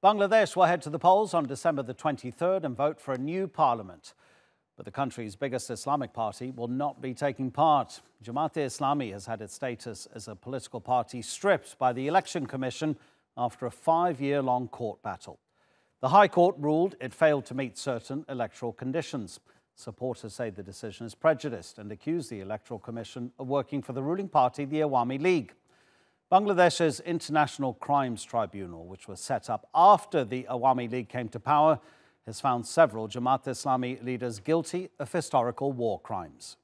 Bangladesh will head to the polls on December the 23rd and vote for a new parliament. But the country's biggest Islamic party will not be taking part. Jamaat-e-Islami has had its status as a political party stripped by the Election Commission after a 5-year-long court battle. The High Court ruled it failed to meet certain electoral conditions. Supporters say the decision is prejudiced and accuse the Electoral Commission of working for the ruling party, the Awami League. Bangladesh's International Crimes Tribunal, which was set up after the Awami League came to power, has found several Jamaat-e-Islami leaders guilty of historical war crimes.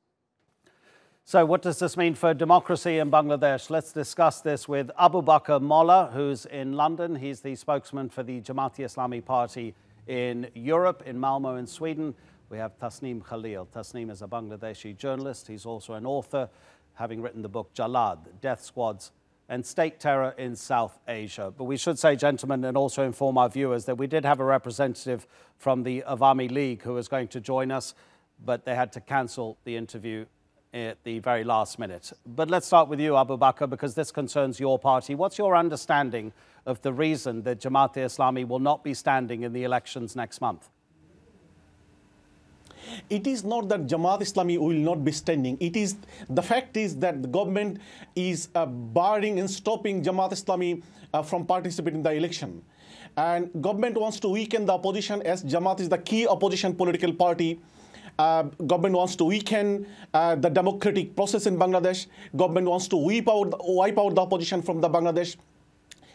So what does this mean for democracy in Bangladesh? Let's discuss this with Bakr Molla, who's in London. He's the spokesman for the Jamaat-e-Islami party in Europe, in Malmo in Sweden. We have Tasneem Khalil. Tasneem is a Bangladeshi journalist. He's also an author, having written the book Jalad, Death Squads and State Terror in South Asia. But we should say, gentlemen, and also inform our viewers that we did have a representative from the Awami League who was going to join us, but they had to cancel the interview at the very last minute. But let's start with you, Bakr, because this concerns your party. What's your understanding of the reason that Jamaat-e-Islami will not be standing in the elections next month? It is not that Jamaat-Islami will not be standing. The fact is that the government is barring and stopping Jamaat-Islami from participating in the election. And government wants to weaken the opposition, as Jamaat is the key opposition political party. Government wants to weaken the democratic process in Bangladesh. Government wants to wipe out the opposition from the Bangladesh.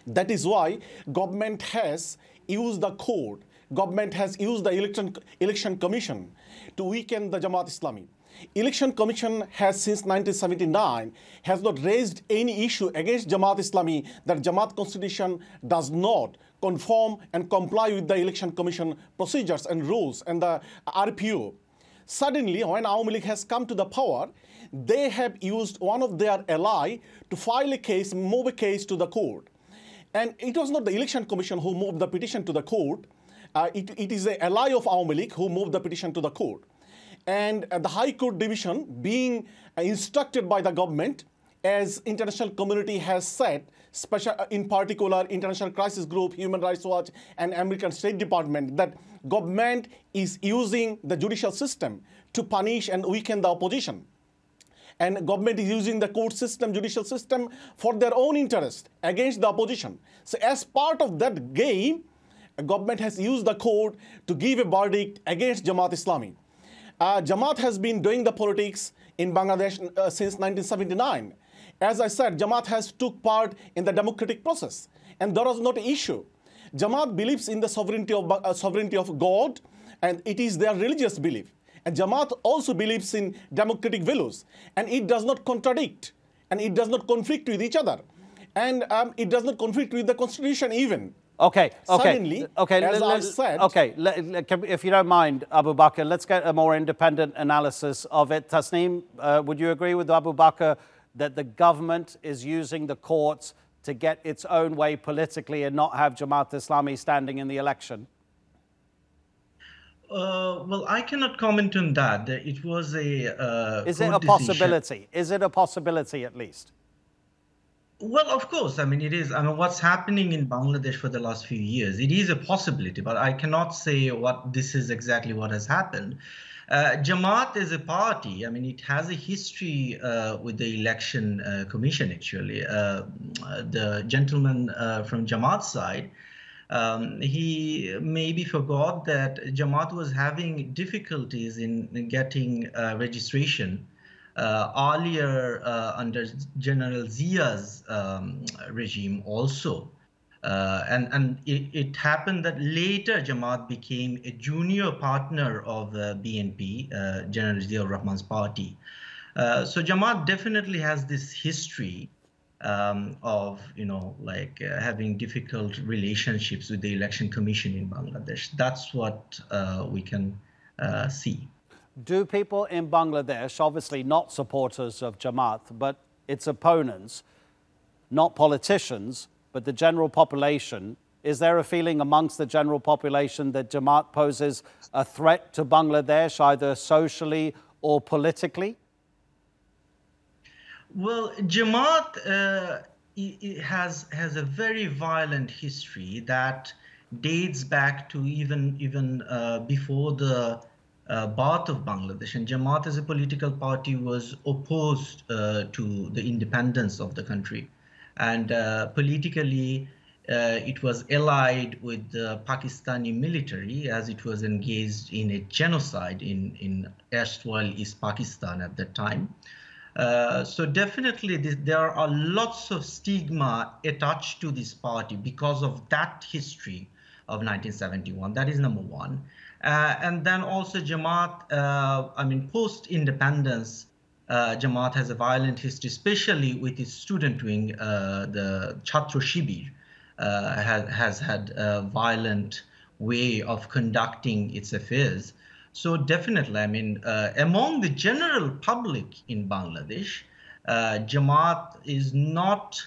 That is why government has used the court. Government has used the election commission to weaken the Jamaat-Islami. Election Commission has since 1979 has not raised any issue against Jamaat-Islami that Jamaat constitution does not conform and comply with the Election Commission procedures and rules and the RPO. Suddenly, when Awami League has come to the power, they have used one of their ally to file a case, move a case to the court. And it was not the Election Commission who moved the petition to the court. It is an ally of Awami League who moved the petition to the court. And the High Court division, being instructed by the government, as international community has said, in particular International Crisis Group, Human Rights Watch, and American State Department, that government is using the judicial system to punish and weaken the opposition. And government is using the court system, judicial system, for their own interest against the opposition. So as part of that game, government has used the court to give a verdict against Jamaat-Islami. Jamaat has been doing the politics in Bangladesh since 1979. As I said, Jamaat has took part in the democratic process, and there was not an issue. Jamaat believes in the sovereignty of God, and it is their religious belief. And Jamaat also believes in democratic values, and it does not contradict, and it does not conflict with each other, and it does not conflict with the constitution even. Okay. Suddenly, as I said... Okay, if you don't mind, Bakr, let's get a more independent analysis of it. Tasneem, would you agree with Bakr that the government is using the courts to get its own way politically and not have Jamaat-Islami standing in the election? Well, I cannot comment on that. It was a Is it a possibility? Is it a possibility at least? Well, of course. I mean, it is. I mean, what's happening in Bangladesh for the last few years, it is a possibility, but I cannot say what this is exactly what has happened. Jamaat is a party. I mean, it has a history with the election commission, actually. The gentleman from Jamaat side, he maybe forgot that Jamaat was having difficulties in getting registration earlier under General Zia's regime also. And it happened that later Jamaat became a junior partner of BNP, General Zia Rahman's party. So Jamaat definitely has this history of, having difficult relationships with the election commission in Bangladesh. That's what we can see. Do people in Bangladesh, obviously not supporters of Jamaat, but its opponents, not politicians, but the general population, is there a feeling amongst the general population that Jamaat poses a threat to Bangladesh, either socially or politically? Well, Jamaat has a very violent history that dates back to even before the birth of Bangladesh. And Jamaat as a political party was opposed to the independence of the country. And politically, it was allied with the Pakistani military as it was engaged in a genocide in erstwhile East Pakistan at that time. So definitely there are lots of stigma attached to this party because of that history of 1971. That is number one. And then also Jamaat, post-independence, Jamaat has a violent history, especially with its student wing, the Chhatra Shibir, has had a violent way of conducting its affairs. So definitely, among the general public in Bangladesh, Jamaat is not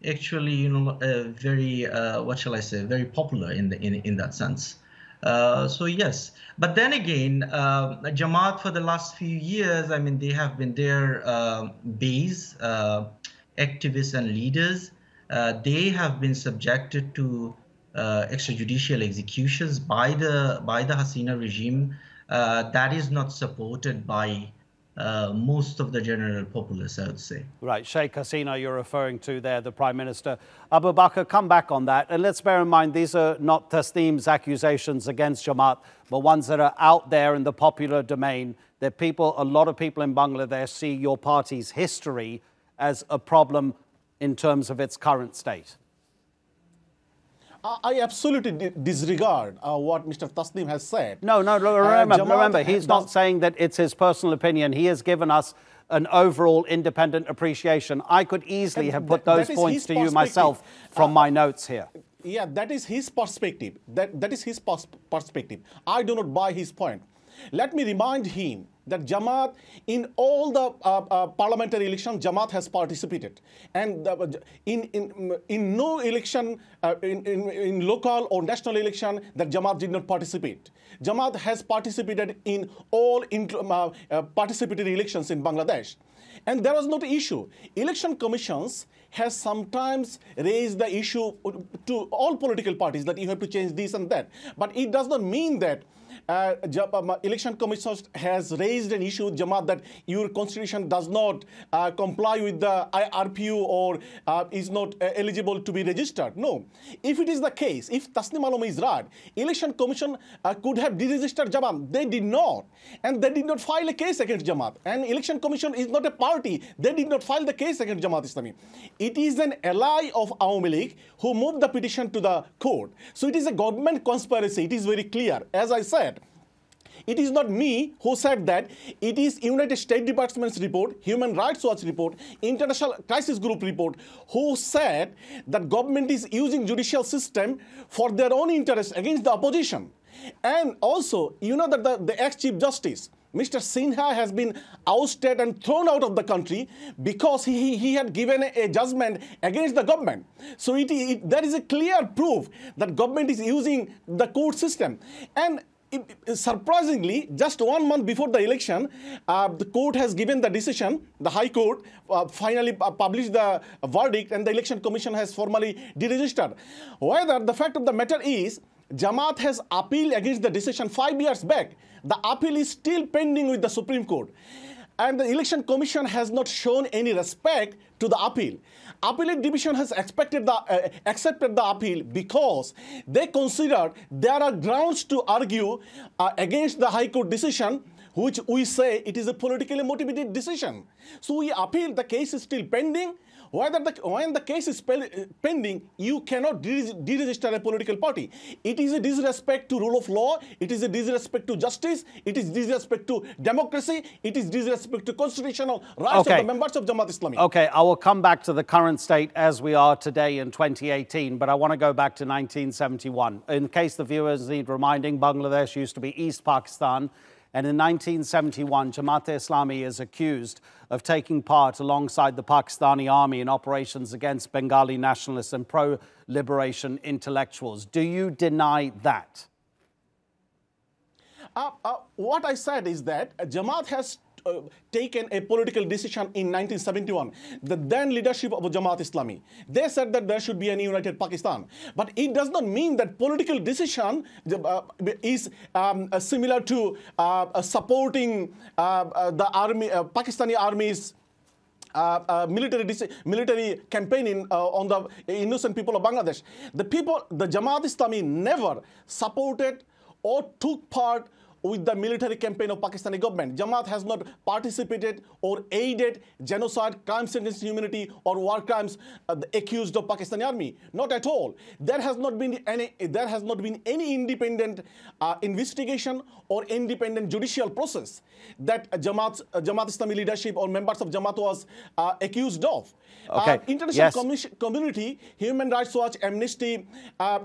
actually, very, very popular in that sense. So yes, but then again, Jamaat for the last few years, they have been their base, activists and leaders. They have been subjected to extrajudicial executions by the Hasina regime. That is not supported by most of the general populace, I would say. Right, Sheikh Hasina, you're referring to there, the Prime Minister. Abu Bakr, come back on that. And let's bear in mind, these are not Tasneem's accusations against Jamaat, but ones that are out there in the popular domain, that a lot of people in Bangladesh see your party's history as a problem in terms of its current state. I absolutely disregard what Mr. Tasneem has said. No, remember, he's not saying that it's his personal opinion. He has given us an overall independent appreciation. I could easily have put those points to you myself from my notes here. Yeah, that is his perspective. That is his perspective. I do not buy his point. Let me remind him that Jamaat, in all the parliamentary elections, Jamaat has participated. And in no election, in local or national election, that Jamaat did not participate. Jamaat has participated in all participatory elections in Bangladesh. And there was not an issue. Election commissions has sometimes raised the issue to all political parties that you have to change this and that. But it does not mean that election commission has raised an issue with Jamaat that your constitution does not comply with the RPU or is not eligible to be registered. No. If it is the case, if Tasneem Khalil is right, election commission could have deregistered Jamaat. They did not. And they did not file a case against Jamaat. And election commission is not a party. They did not file the case against Jamaat-e-Islami. It is an ally of Awami League who moved the petition to the court. So it is a government conspiracy. It is very clear. As I said, it is not me who said that. It is United States Department's report, Human Rights Watch report, International Crisis Group report, who said that government is using judicial system for their own interest against the opposition. And also, you know that the ex-Chief Justice, Mr. Sinha, has been ousted and thrown out of the country because he had given a judgment against the government. So there is a clear proof that government is using the court system. And surprisingly, just 1 month before the election, the court has given the decision. The High Court finally published the verdict, and the Election Commission has formally deregistered. However, the fact of the matter is, Jamaat has appealed against the decision 5 years back. The appeal is still pending with the Supreme Court. And the Election Commission has not shown any respect to the appeal. Appellate Division has accepted the appeal because they considered there are grounds to argue against the High Court decision, which we say it is a politically motivated decision. So we appeal. The case is still pending. When the case is pending, you cannot deregister a political party. It is a disrespect to rule of law. It is a disrespect to justice. It is disrespect to democracy. It is disrespect to constitutional rights of the members of Jamaat-e-Islami. Okay, I will come back to the current state as we are today in 2018, but I want to go back to 1971. In case the viewers need reminding, Bangladesh used to be East Pakistan. And in 1971, Jamaat-e-Islami is accused of taking part alongside the Pakistani army in operations against Bengali nationalists and pro-liberation intellectuals. Do you deny that? What I said is that Jamaat has taken a political decision in 1971. The then leadership of Jamaat-e-Islami, they said that there should be a united Pakistan. But it does not mean that political decision is similar to supporting the army, Pakistani army's military campaigning on the innocent people of Bangladesh. The Jamaat-e-Islami never supported or took part with the military campaign of Pakistani government. Jamaat has not participated or aided genocide, crimes against humanity, or war crimes accused of Pakistani army. Not at all. There has not been any independent investigation or independent judicial process that Jamaat-Islami leadership or members of Jamaat was accused of. Okay. International community, Human Rights Watch, Amnesty, a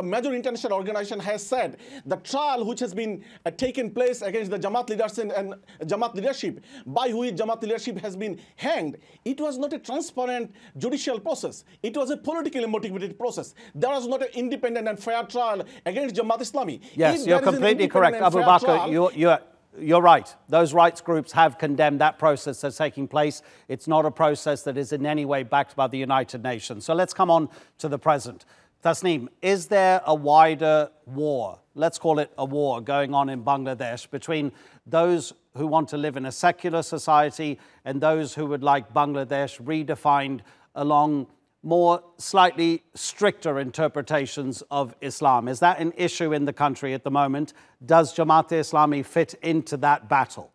major international organization has said the trial which has been taken place against the Jamaat leaders and Jamaat leadership, by which Jamaat leadership has been hanged, it was not a transparent judicial process. It was a politically motivated process. There was not an independent and fair trial against Jamaat-Islami. Yes, you're completely correct, Abu Bakr. You're right. Those rights groups have condemned that process that's taking place. It's not a process that is in any way backed by the United Nations. So let's come on to the present. Tasneem, is there a wider war, let's call it a war, going on in Bangladesh between those who want to live in a secular society and those who would like Bangladesh redefined along more slightly stricter interpretations of Islam? Is that an issue in the country at the moment? Does Jamaat-e-Islami fit into that battle?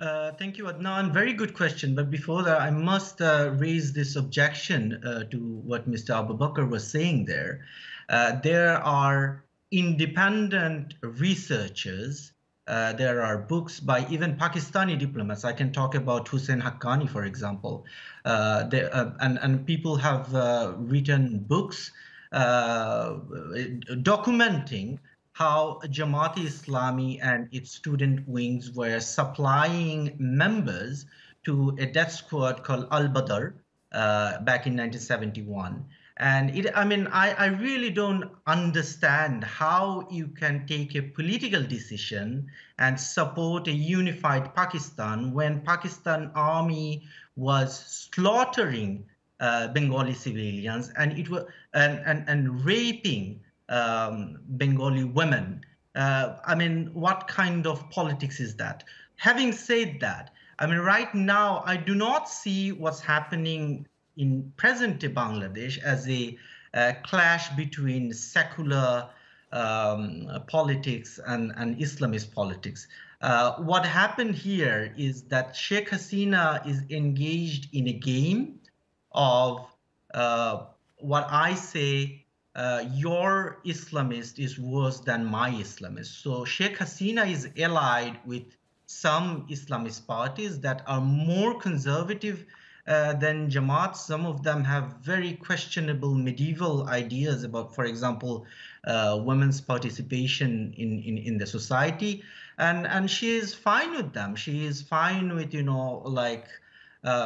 Thank you, Adnan. Very good question. But before that, I must raise this objection to what Mr. Abu Bakr was saying there. There are independent researchers. There are books by even Pakistani diplomats. I can talk about Hussein Haqqani, for example. And people have written books documenting how Jamaat-e-Islami and its student wings were supplying members to a death squad called Al-Badr back in 1971. And I really don't understand how you can take a political decision and support a unified Pakistan when Pakistan army was slaughtering Bengali civilians and raping Bengali women. What kind of politics is that? Having said that, right now I do not see what's happening in present-day Bangladesh as a clash between secular politics and Islamist politics. What happened here is that Sheikh Hasina is engaged in a game of what I say, your Islamist is worse than my Islamist. So Sheikh Hasina is allied with some Islamist parties that are more conservative than Jamaat. Some of them have very questionable medieval ideas about, for example, women's participation in the society. And she is fine with them. She is fine with,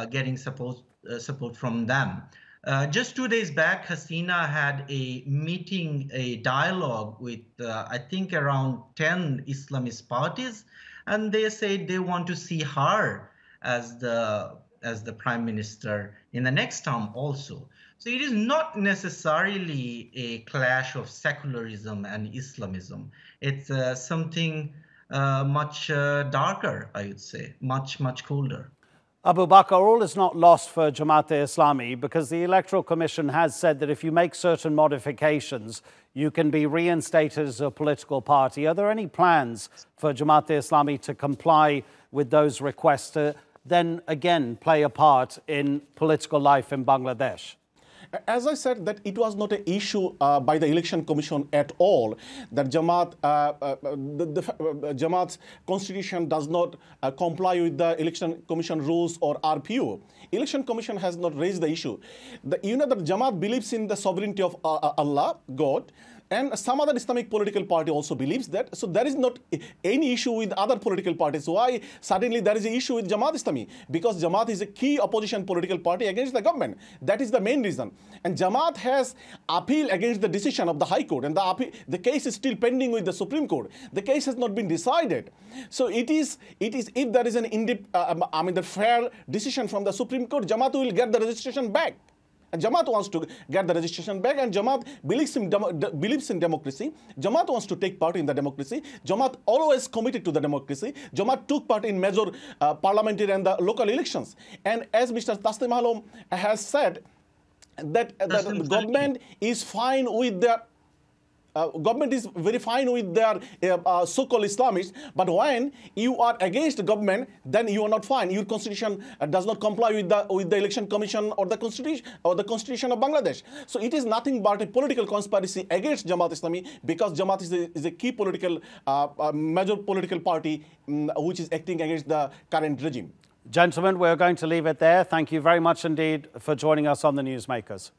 getting support from them. Just 2 days back, Hasina had a meeting, a dialogue with, I think, around 10 Islamist parties, and they said they want to see her as the prime minister in the next term also. So it is not necessarily a clash of secularism and Islamism. It's something much darker, I would say, much colder. Abu Bakr, all is not lost for Jamaat-e-Islami because the Electoral Commission has said that if you make certain modifications, you can be reinstated as a political party. Are there any plans for Jamaat-e-Islami to comply with those requests to then again play a part in political life in Bangladesh? As I said, that it was not an issue by the Election Commission at all, that Jamaat's constitution does not comply with the Election Commission rules or RPO. Election Commission has not raised the issue. That Jamaat believes in the sovereignty of Allah, God, And some other Islamic political party also believes that. So there is not any issue with other political parties. Why suddenly there is an issue with Jamaat-e-Islami? Because Jamaat is a key opposition political party against the government. That is the main reason. And Jamaat has appealed against the decision of the High Court, and the case is still pending with the Supreme Court. The case has not been decided. So it is if there is an the fair decision from the Supreme Court, Jamaat will get the registration back. And Jamaat wants to get the registration back, and Jamaat believes in democracy. Jamaat wants to take part in the democracy. Jamaat always committed to the democracy. Jamaat took part in major parliamentary and the local elections. And as Mr. Tasneem Khalil has said, that the government is fine with their government is very fine with their so-called Islamists, but when you are against the government, then you are not fine. Your constitution does not comply with the election commission or the constitution of Bangladesh. So it is nothing but a political conspiracy against Jamaat-e-Islami, because Jamaat is a key political major political party which is acting against the current regime. Gentlemen, we're going to leave it there. Thank you very much indeed for joining us on the Newsmakers.